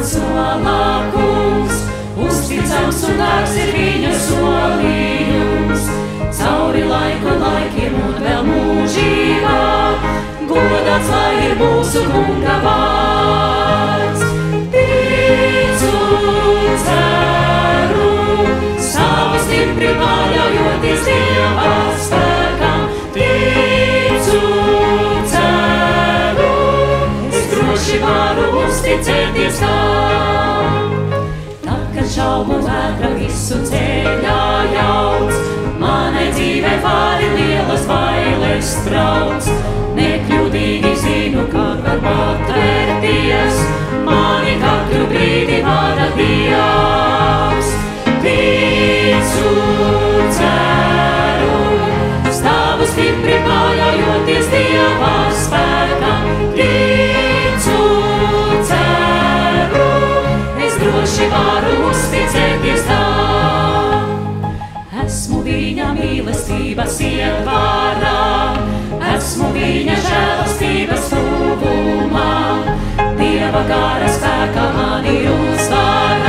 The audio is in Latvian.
solā kungs, uzticams un darbs ir viņa solījums. Cauri laikiem un vēl mūžībā, godāts lai ir mūsu kunga vārds. Ticu, ceru, savu stipri paļaujoties Dieva spēkam. Ticu, ceru, es droši varu uzticēties tam. Tad, kad šaubu vētra visu ceļā jauc, manai dzīvē pāri lielas bailes trauc. Nekļūdīgi zinu, kā var patvērties, mani katru brīdi vada Dievs. Ticu, ceru, stāvu stipri paļaujoties Dieva spēkam. Ticu, ceru, es droši varu uzticēties tam. Esmu viņa mīlestības ietvarā, esmu viņa žēlastības tuvumā, Dieva gara spēkā mani uzvara.